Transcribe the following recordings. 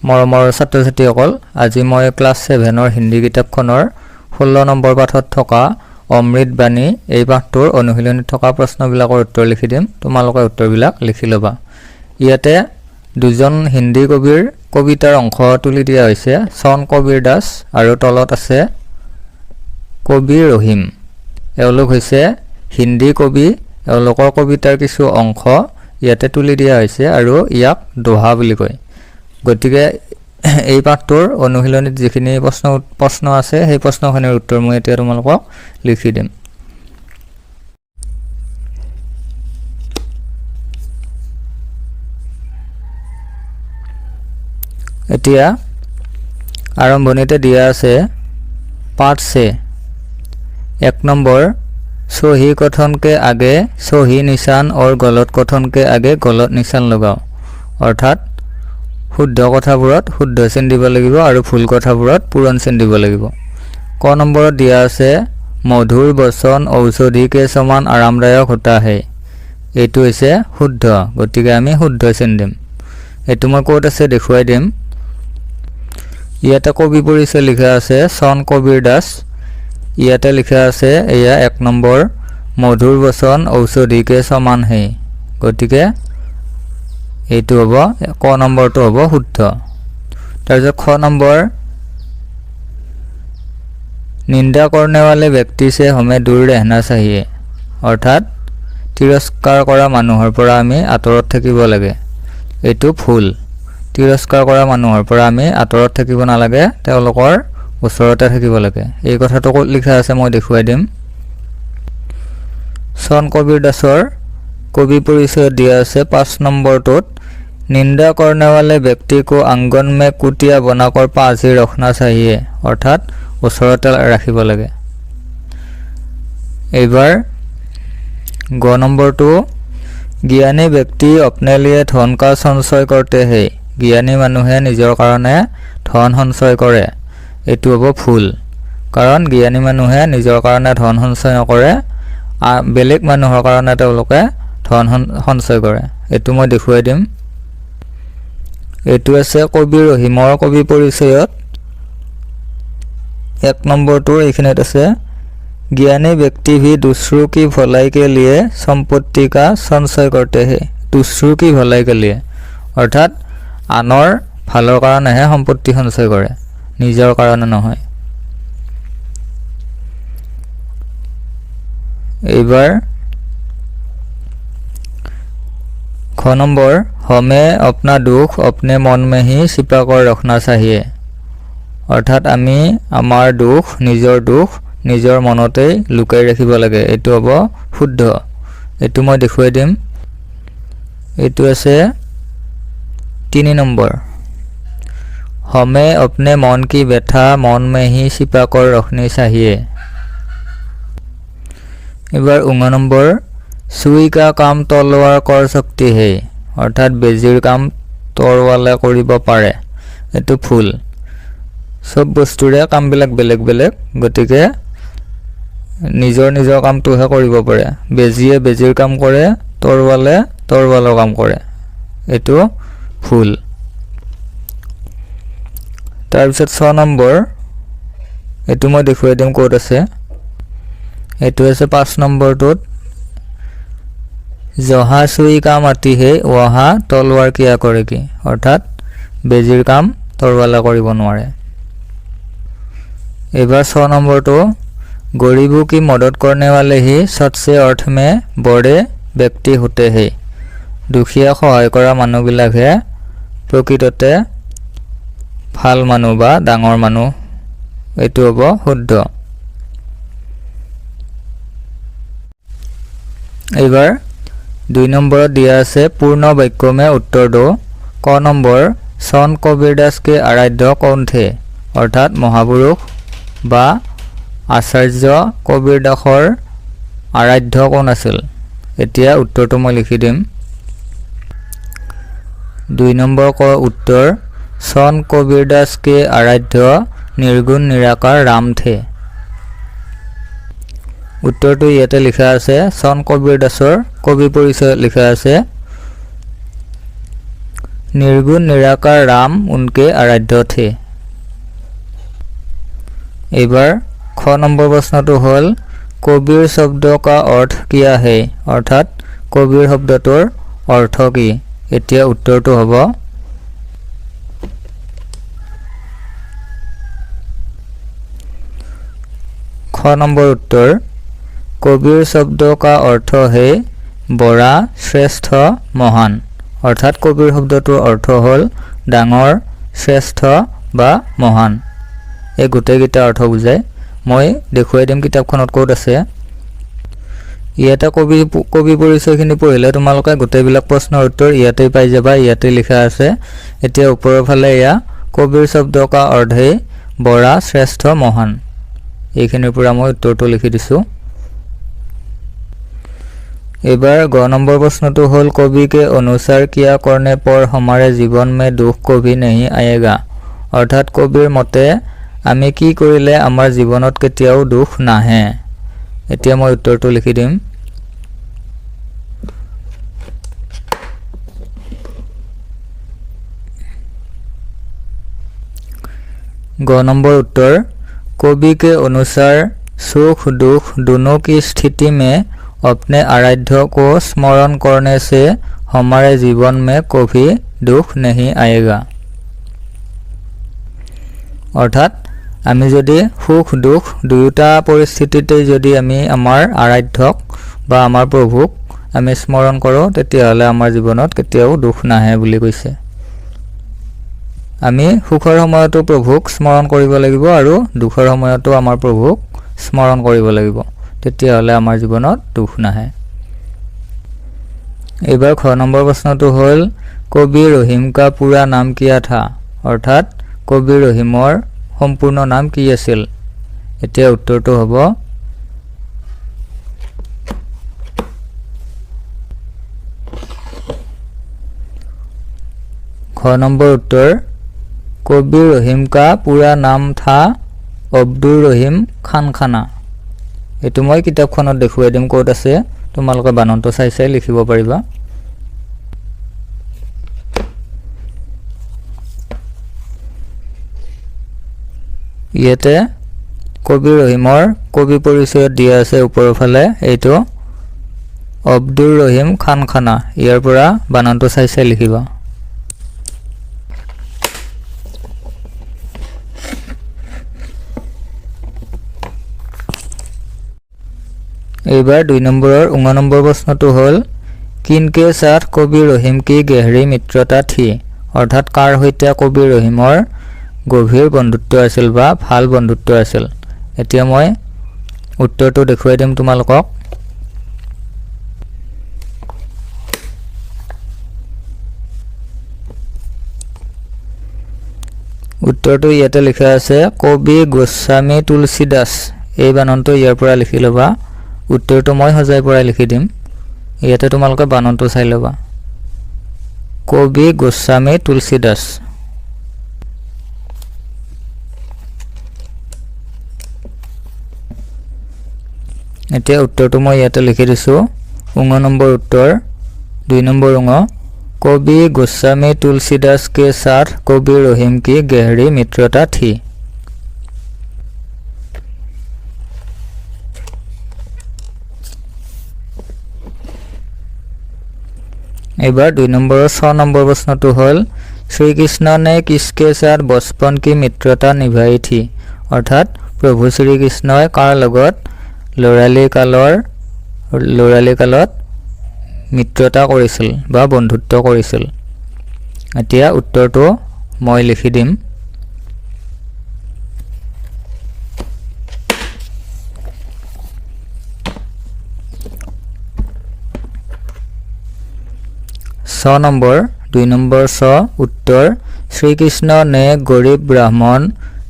মৰমৰ ছাত্ৰ ছাত্ৰীসকল, আজি মই ক্লাছ 7ৰ হিন্দী কিতাপখনৰ 16 নম্বৰ পাঠত থকা অমৃত বাণী এই পাঠটোৰ অনুশীলনীত থকা প্ৰশ্নবিলাকৰ উত্তৰ লিখি দিম। তোমালোকে উত্তৰবিলাক লিখি ল'বা। ইয়াতে দুজন হিন্দী কবিৰ কবিতাৰ অংশ তুলি দিয়া হৈছে, চন কবিৰ দাস আৰু তলত আছে কবি ৰহিম। এওঁলোক হৈছে হিন্দী কবি, এওঁলোকৰ কবিতাৰ কিছু অংশ ইয়াতে তুলি দিয়া হৈছে আৰু ইয়াক দোহা বুলি কয়। গতিকে এই পাঠটোৰ অনুশীলনীত যিখিনি প্ৰশ্ন আছে সেই প্ৰশ্নখিনিৰ উত্তৰ মই এতিয়া তোমালোকক লিখি দিম। এতিয়া আৰম্ভণিতে দিয়া আছে पाठ से 1 नंबर सही कथन के आगे सही निशान और गलत कथन के आगे गलत निशान लगाओ। अर्थात শুদ্ধ কথাবোৰত শুদ্ধ চিন দিব লাগিব আৰু ভুল কথাবোৰত পূৰণ চিন দিব লাগিব। ক নম্বৰত দিয়া আছে মধুৰ বচন ঔষধি के समान आरामदायक होता है। এইটো হৈছে শুদ্ধ, গতিকে আমি শুদ্ধ চিন দিম। এইটো মই ক'ত আছে দেখুৱাই দিম। ইয়াতে কবি পৰিচয় লিখা আছে চন কবিৰ দাস। ইয়াতে লিখা আছে এয়া 1 নম্বৰ মধুৰ বচন ঔষধি के समान है। গতিকে এইটো হ'ব ক নম্বৰটো হ'ব শুদ্ধ। তাৰপিছত খ নম্বৰ निंदा करने वाले व्यक्ति से हमें दूर रहना चाहिए। अर्थात तिरस्कार কৰা মানুহৰ পৰা আমি আঁতৰত থাকিব লাগে। এইটো ভুল। তিৰস্কাৰ কৰা মানুহৰ পৰা আমি আঁতৰত থাকিব নালাগে, তেওঁলোকৰ ওচৰতে থাকিব লাগে। এই কথাটো ক'ত লিখা আছে মই দেখুৱাই দিম। চন কবিৰ দাসৰ কবি পৰিচয় দিয়া আছে 5 নম্বৰটোত निंदा करने वाले व्यक्ति को आंगन में कुटिया बनाकर पास ही रखना चाहिए। अर्थात ওচৰতে ৰাখিব লাগে। এইবাৰ গ নম্বৰটো জ্ঞানী ব্যক্তি अपने लिए धन का संचय करते हैं। জ্ঞানী মানুহে নিজৰ কাৰণে ধন সঞ্চয় কৰে। এইটো হ'ব ভুল, কাৰণ জ্ঞানী মানুহে নিজৰ কাৰণে ধন সঞ্চয় নকৰে, বেলেগ মানুহৰ কাৰণে তেওঁলোকে ধন সঞ্চয় কৰে। এইটো মই দেখুৱাই দিম। এইটো আছে কবি ৰহিমৰ কবি পৰিচয়ত 1 নম্বৰটোৰ এইখিনিত আছে ज्ञानी व्यक्ति भी दूसरों की भलाई के लिए संपत्ति का संचय करते हैं। दूसरों की भलाई के लिए अर्थात আনৰ ভালৰ কাৰণেহে সম্পত্তি সঞ্চয় কৰে, নিজৰ কাৰণে নহয়। এইবাৰ খ নম্বৰ हमें अपना दुख अपने मन में ही छिपा कर रखना चाहिए। अर्थात আমি আমাৰ দুখ নিজৰ মনতেই লুকাই ৰাখিব লাগে। এইটো হ'ব শুদ্ধ। এইটো মই দেখুৱাই দিম। এইটো আছে 3 নম্বৰ हमें अपने मन की व्यथा मन में ही छिपा कर रखनी चाहिए। এবাৰ 9 নম্বৰ सुई का काम तलवार कर सकती है। अर्थात बेजिर काम तलवारे কৰিব পাৰে। এইটো ভুল। সব বস্তুৰে কামবিলাক বেলেগ বেলেগ, গতিকে নিজৰ কামটোহে কৰিব পাৰে। বেজিয়ে বেজিৰ কাম কৰে, তৰৱালে তৰৱালৰ কাম কৰে। এইটো ভুল। তাৰপিছত 6 নম্বৰ এইটো মই দেখুৱাই দিম ক'ত আছে। এইটো আছে 5 নম্বৰটোত जहाँ सुई काम आती है वहाँ तलवार किया करेगी। अर्थात बेजिर काम तलवाला কৰিব নোৱাৰে। এবাৰ 6 নম্বৰটো गरीबों की मदद करने वाले ही सच्चे अर्थ में बड़े व्यक्ति होते हैं। দুখীয়া সহায় কৰা মানুহবিলাকহে প্ৰকৃততে ভাল মানুহ বা ডাঙৰ মানুহ। এইটো হ'ব শুদ্ধ। এইবাৰ 2 নম্বৰত দিয়া আছে पूर्ण वाक्य में उत्तर दो। क নম্বৰ চন কবিৰ দাস के आराध्य कौन थे। अर्थात মহাপুৰুষ বা আচাৰ্য কবিৰ দাসৰ আৰাধ্য কোন আছিল। এতিয়া উত্তৰটো মই লিখি দিম। 2 নম্বৰ ক उत्तर চন কবিৰ দাস के आराध्य निर्गुण निराकार राम थे। उत्तरটো ইয়াতে লিখা আছে চন কবিৰ দাসৰ কবি পৰিচয় লিখা আছে निर्गुण निराकार राम उनके आराध्य थे। एबार ख नम्बर प्रश्नটো हल कबीर शब्द का अर्थ क्या है अर्थात कबीर शब्दটোৰ अर्थ কি। এতিয়া উত্তৰটো হ'ব ख नम्बर उत्तर कबीर शब्द का अर्थ है बड़ा श्रेष्ठ महान अर्थात कबीर शब्दটোৰ अर्थ हल डाঙৰ श्रेष्ठ बा महान। এই গোটেইকেইটা अर्थ বুজায়। মই দেখুৱাই দিম কিতাপখনত ক'ত আছে। ইয়াতে কবি পৰিচয়খিনি পঢ়িলে তোমালোকে গোটেইবিলাক প্ৰশ্নৰ উত্তৰ ইয়াতেই পাই যাবা, ইয়াতে লিখা আছে। এতিয়া ওপৰৰ ফালে এয়া কবিৰ শব্দ কা अर्थ है बड़ा श्रेष्ठ महान, এইখিনিৰ পৰা মই উত্তৰটো লিখি দিছোঁ। एबार ग नंबर प्रश्नটো हल कवि के अनुसार किया करने पर हमारे जीवन में दुख कभी नहीं आएगा अर्थात कविर मते आमी की करिले आमार जीवनत केতিয়াও दुख नाहे। এতিয়া মই উত্তৰটো লিখি দিম। ग नंबर उत्तर कवि के अनुसार सुख दुख दोनों की स्थिति में अपने आराध्य को स्मरण करने से हमारे जीवन में कभी दुख नहीं आएगा अर्थात आमी जदि सुख दुख दुयोटा परिस्थितिते जदि आमी आमार आराध्यक बा आमार प्रभुक आमी स्मरण करो तेतियाहले आमार जीवनत केতিয়াও दुख नाहे बुली কৈছে। आमी सुखर समयतो प्रभुक स्मरण करिब লাগিব आरो दुखर समयतो आमार प्रभुक स्मरण करिब লাগিব, तेतियाहले आमार जीवनत दुख नाहे। एबार ख नम्बर प्रश्नটো हल कवि रहीम का पूरा नाम क्या था अर्थात कवि रहीমৰ সম্পূৰ্ণ নাম কি আছিল। এতিয়া উত্তৰটো হ'ব ख नंबर उत्तर कवि रहीम का पूरा नाम था अब्दुल रहीम खान खाना। एटु মই কিতাপখনত দেখুৱাই দিম ক'ত আছে, তোমালোকে বাননটো চাই চাই লিখিব পাৰিবা। ইয়াতে কবি ৰহিমৰ কবি পৰিচয় দিয়া আছে ওপৰৰ ফালে, এইটো अब्दुल रहीम खान खाना। ইয়াৰ পৰা বাননটো চাই চাই লিখিবা। एबार 2 नम्बरर 19 नम्बर प्रश्नটো हल किनके साथ कवि रहीम की गहरी मित्रता थी अर्थात कार सहित कवि रहीমৰ गभीर बंधुत्व आसिल बा ভাল बंधुत्व आसिल। এতিয়া মই উত্তৰটো দেখুৱাই দিম তোমালোকক। উত্তৰটো ইয়াতে লিখা আছে কবি গোস্বামী তুলসীদাস। এই বাননটো ইয়াৰ পৰা লিখি লবা। उत्तरটো মই হজাই পৰা লিখি দিম, ইয়াতে তোমালোকে বাননটো চাই লবা। কবি গোস্বামী তুলসীদাস। এতিয়া উত্তৰটো মই ইয়াতে লিখি দিছো। 19 নম্বৰ उत्तर 2 নম্বৰ कवि गोस्वामी तुलसीदास के साथ कवि रहीम की गहरी मित्रता थी। एबार 2 नम्बर 6 नम्बर प्रश्नটো हल श्री कृष्ण ने किसके साथ बचपन की मित्रता निभाई थी अर्थात प्रभु श्री कृष्णय कार लगत लराली कालत मित्रता কৰিছিল বা বন্ধুত্ব কৰিছিল। এতিয়া উত্তৰটো মই লিখি দিম। नंबर 2 नंबर उत्तर श्री कृष्ण ने गरीब ब्राह्मण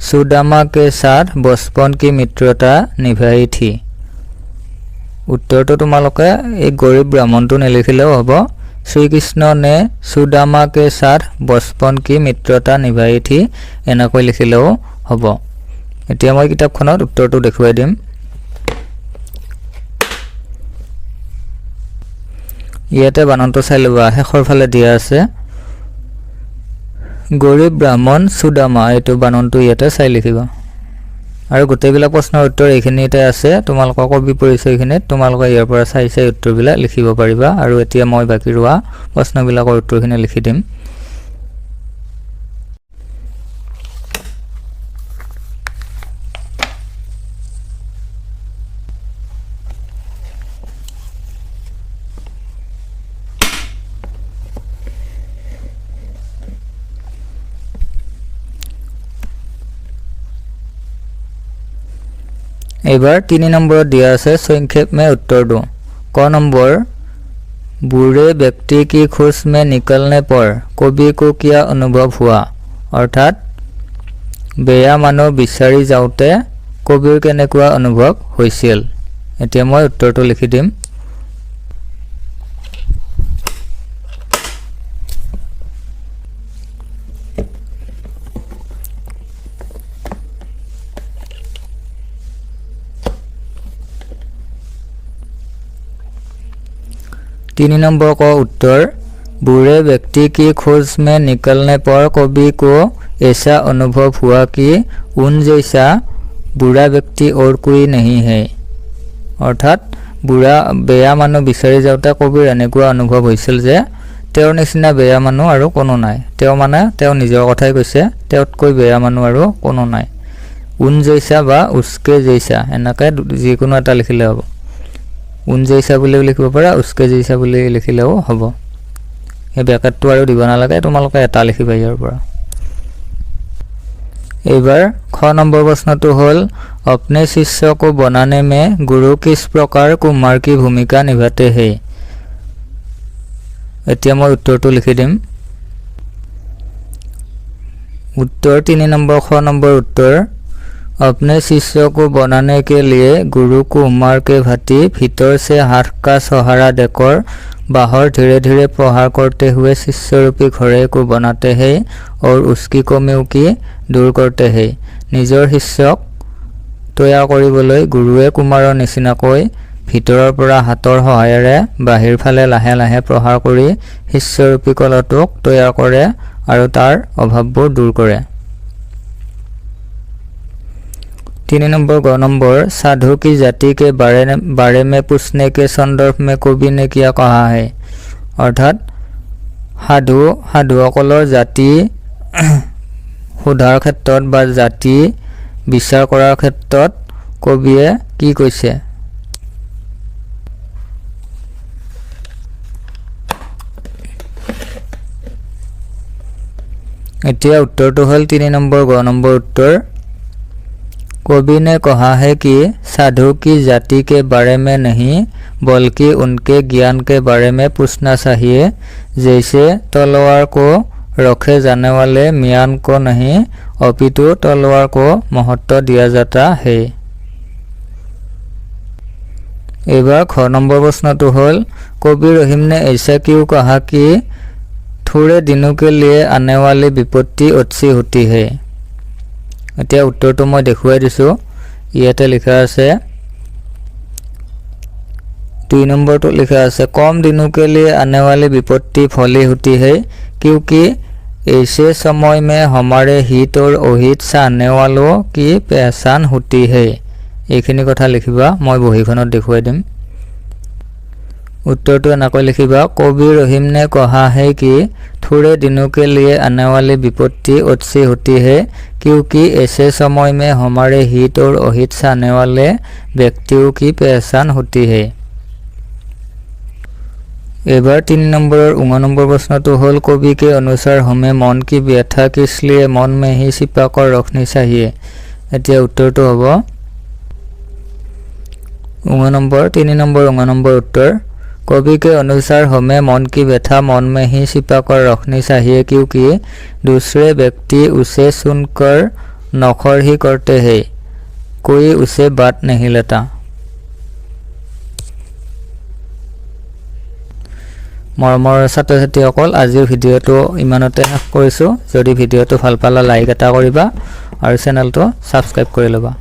सुदामा के साथ बचपन की मित्रता निभाई थी। उत्तर तो तुम्हारे एक गरीब ब्राह्मण तो निलिखिलेও हब। श्री कृष्ण ने सुदामा के साथ बचपन की मित्रता निभाई थी एनाকৈ लिखिलेও हब। এতিয়া মই কিতাপখনত উত্তৰটো দেখুৱাই দিম। ইয়াতে বাননটো চাই লবা, শেষৰ ফালে দিয়া আছে গৰীব ব্ৰাহ্মণ সুদামা এইটো বাননটো ইয়াতে চাই লিখিবা আৰু গোটেইবিলাক প্ৰশ্নৰ উত্তৰ এইখিনিতে আছে তোমালোকৰ কবি পৰিচয়খিনিত তোমালোকে ইয়াৰ পৰা চাই চাই উত্তৰবিলাক লিখিব পাৰিবা আৰু এতিয়া মই বাকি ৰোৱা প্ৰশ্নবিলাকৰ উত্তৰখিনি লিখি দিম एबार 3 नंबर दिया আছে संक्षेप में उत्तर दो क नंबर बूढ़े व्यक्ति की खोज में निकलने पर कवि को क्या अनुभव हुआ अर्थात बेया मानु बिचारी जाउते कविर केनेकुआ अनुभव হৈছিল এতিয়া মই উত্তৰটো লিখি দিম तीन नंबर का उत्तर बूढ़े व्यक्ति की खोज में निकलने पर कवि को ऐसा अनुभव हुआ कि उन जैसा बुरा व्यक्ति और कोई नहीं है अर्थात बुरा बेया मानु बिचारी जाउते कविर एनेकुआ अनुभव হৈছিল যে তেওঁৰ নিচিনা বেয়া মানুহ আৰু কোনো নাই তেওঁ মানে তেওঁ নিজৰ কথাই কৈছে তেওঁতকৈ বেয়া মানুহ আৰু কোনো নাই উন জৈসা বা উসকে জৈসা এনেকৈ যিকোনো এটা লিখিলে হ'ব उन जैसा बुले लिखिब पारा उसके जैसा बुले लिखिलेও হ'ব এই ব্যাকৰণটো আৰু দিব নালাগে তোমালোকে এটা লিখিবা ইয়াৰ পৰা এবাৰ খ নম্বৰ প্ৰশ্নটো হ'ল अपने शिष्य को बनाने में गुरु किस प्रकार कुमार की भूमिका निभाते हैं এতিয়া মই উত্তৰটো লিখি দিম उत्तर 3 नंबर ख नंबर उत्तर अपने शिष्य को बनाने के लिए गुरु कुमार के भांति भीतर से हाथ का सहारा देकर बाहर धीरे धीरे प्रहार करते हुए शिष्य रूपी घड़े को बनाते हैं और उसकी कमियों की दूर करते हैं निजर शिष्यक तैयार কৰিবলৈ गुरुए कुमाৰৰ নিচিনাকৈ ভিতৰৰ পৰা হাতৰ সহায়েৰে বাহিৰ ফালে লাহে লাহে প্ৰহাৰ কৰি শিষ্য ৰূপী কলটোক তৈয়াৰ কৰে আৰু তাৰ অভাৱবোৰ দূৰ কৰে 3 नंबर ग नंबर साधु की जाति के बारे में पूछने के संदर्भ में कवि ने क्या कहा है अर्थात साधुসকলৰ জাতি সোধাৰ ক্ষেত্ৰত বা জাতি বিচাৰ কৰাৰ ক্ষেত্ৰত কবিয়ে কি কৈছে এতিয়া উত্তৰটো হ'ল 3 নম্বৰ গ নম্বৰ উত্তৰ कवि ने कहा है कि साधु की जाति के बारे में नहीं बल्कि उनके ज्ञान के बारे में पूछना चाहिए जैसे तलवार को रखे जाने वाले म्यान को नहीं अपितु तलवार को महत्व दिया जाता है एबार ख नंबर प्रश्नটো হ'ল कवि रहीम ने ऐसा क्यों कहा कि थोड़े दिनों के लिए आने वाली विपत्ति अच्छी होती है এতিয়া উত্তৰটো মই দেখুৱাই দিছো ইয়াতে লিখা আছে 2 नंबरটো लिखा আছে कम दिनों के लिए आने वाली विपत्ति फली होती है क्योंकि ऐसे समय में हमारे हित और अहित चाहने वालों की पहचान होती है এইখিনি কথা লিখিবা মই বহিখনত দেখুৱাই দিম उत्तरটো এনেকৈ লিখিবা कवि रहीम ने कहा है कि थोड़े दिनों के लिए आने वाली विपत्ति अच्छी होती है क्योंकि ऐसे समय में हमारे हित और अहित चाहने वाले व्यक्तियों की पहचान होती है एबार 3 नंबर और 9 नंबर प्रश्नটো হ'ল कवि के अनुसार हमें मन की व्यथा किस लिए मन में ही छिपा कर रखनी चाहिए এতিয়া उत्तरটো হ'ব 9 नंबर 3 नंबर 9 नंबर उत्तर कवि के अनुसार हमें मन की व्यथा मन में ही छिपा कर रखनी चाहिए क्योंकि दूसरे व्यक्ति उसे सुनकर नखर ही करते हैं कोई उसे बात नहीं लेता মৰমৰ ছাত্ৰ ছাত্ৰীসকল আজিৰ ভিডিঅটো ইমানতে শেষ কৰিছো যদি ভিডিঅটো ভাল পালা লাইক এটা কৰিবা আৰু চেনেলটো সাবস্ক্ৰাইব কৰি লবা